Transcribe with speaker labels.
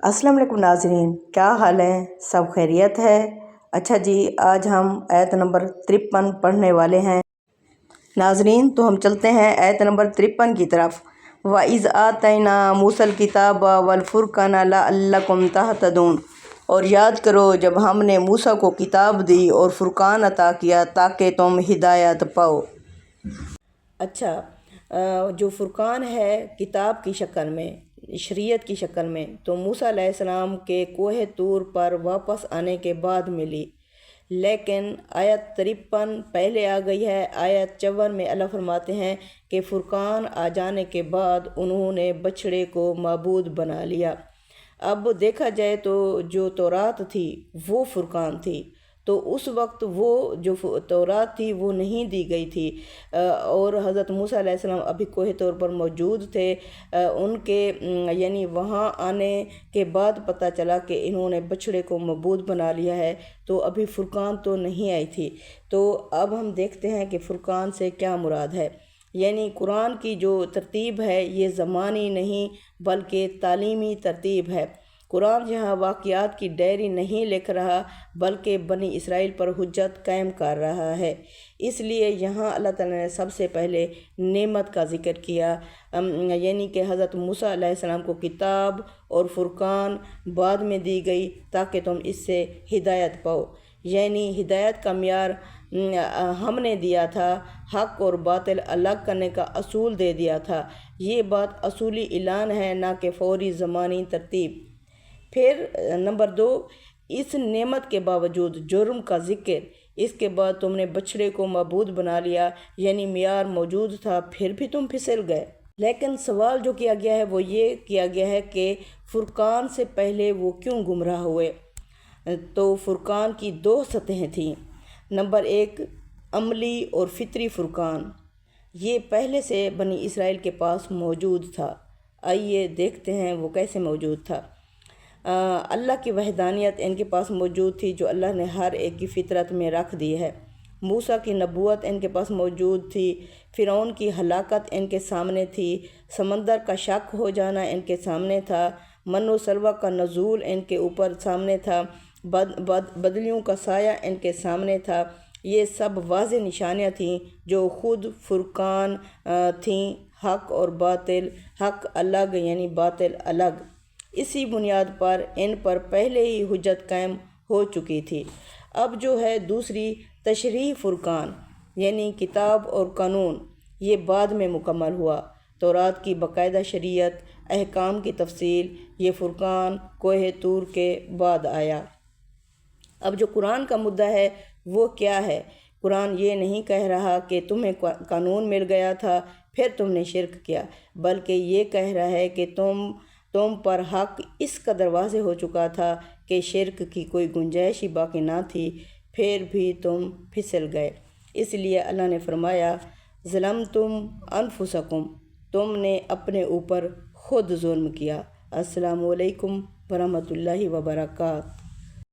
Speaker 1: अस्सलाम वालेकुम नाज़रीन, क्या हाल है? सब खैरियत है? अच्छा जी, आज हम आयत नंबर 53 पढ़ने वाले हैं। नाज़रीन, तो हम चलते हैं आयत नंबर 53 की तरफ। वइज़ आतैना मूसल किताब वल फुरक़ान लअल्लकुम तहतदून। और याद करो जब हमने मूसा को किताब दी और फुरक़ान अता किया ताकि तुम हिदायत पाओ। अच्छा, जो फुरक़ान है किताब की शक्ल में, शरीयत की शक्ल में, तो मूसा अलैहिस्सलाम के कोहे तूर पर वापस आने के बाद मिली। लेकिन आयत 53 पहले आ गई है। आयत 54 में अल्लाह फरमाते हैं कि फुरक़ान आ जाने के बाद उन्होंने बछड़े को माबूद बना लिया। अब देखा जाए तो जो तौरात थी वो फुरक़ान थी, तो उस वक्त वो जो तौरात थी वो नहीं दी गई थी और हज़रत मूसा अलैहिस्सलाम अभी कोहे तौर पर मौजूद थे। उनके यानी वहाँ आने के बाद पता चला कि इन्होंने बछड़े को मबूद बना लिया है, तो अभी फुरक़ान तो नहीं आई थी। तो अब हम देखते हैं कि फुरक़ान से क्या मुराद है। यानी कुरान की जो तरतीब है ये ज़मानी नहीं बल्कि तालीमी तरतीब है। कुरान यहाँ वाक़यात की डायरी नहीं लिख रहा बल्कि बनी इसराइल पर हुज्जत कायम कर रहा है। इसलिए यहाँ अल्लाह ताला ने सबसे पहले नेमत का ज़िक्र किया, यानी कि हज़रत मूसा अलैहिस्सलाम को किताब और फुरक़ान बाद में दी गई ताकि तुम इससे हिदायत पाओ। यानी हिदायत का मियार हमने दिया था, हक़ और बातिल अलग करने का असूल दे दिया था। ये बात असूली ऐलान है, ना कि फ़ौरी ज़मानी तरतीब। फिर नंबर 2, इस नेमत के बावजूद जुर्म का ज़िक्र, इसके बाद तुमने बछड़े को मबूद बना लिया, यानी मियार मौजूद था फिर भी तुम फिसल गए। लेकिन सवाल जो किया गया है वो ये किया गया है कि फुरक़ान से पहले वो क्यों गुमराह हुए। तो फुरक़ान की 2 सतहें थीं। नंबर 1, अमली और फितरी फुरक़ान, ये पहले से बनी इसराइल के पास मौजूद था। आइए देखते हैं वो कैसे मौजूद था। अल्लाह की वहदानियत इनके पास मौजूद थी जो अल्लाह ने हर एक की फितरत में रख दी है। मूसा की नबूवत इनके पास मौजूद थी। फ़िरौन की हलाकत इनके सामने थी। समंदर का शक हो जाना इनके सामने था। मन्नो सलवा का नज़ूल इनके ऊपर सामने था। बदलियों का साया इनके सामने था। ये सब वाज़े निशानियाँ थीं जो ख़ुद फुरक़ान थीं, हक़ और बातिल, हक़ अलग यानी बातिल अलग। इसी बुनियाद पर इन पर पहले ही हुज्जत कायम हो चुकी थी। अब जो है दूसरी तशरीह फुरक़ान यानी किताब और कानून, ये बाद में मुकम्मल हुआ। तौरात की बाकायदा शरीयत, अहकाम की तफसील, ये फुरक़ान कोहे तूर के बाद आया। अब जो कुरान का मुद्दा है वो क्या है। कुरान ये नहीं कह रहा कि तुम्हें कानून मिल गया था फिर तुमने शिरक किया, बल्कि ये कह रहा है कि तुम पर हक़ इस कदर वाज़े हो चुका था कि शिरक की कोई गुंजाइश ही बाकी ना थी, फिर भी तुम फिसल गए। इसलिए अल्लाह ने फरमाया, ज़लमतुम अनफुसकुम, तुमने अपने ऊपर ख़ुद जुल्म किया। अस्सलामु अलैकुम वरहमतुल्लाहि वबरकातुहू।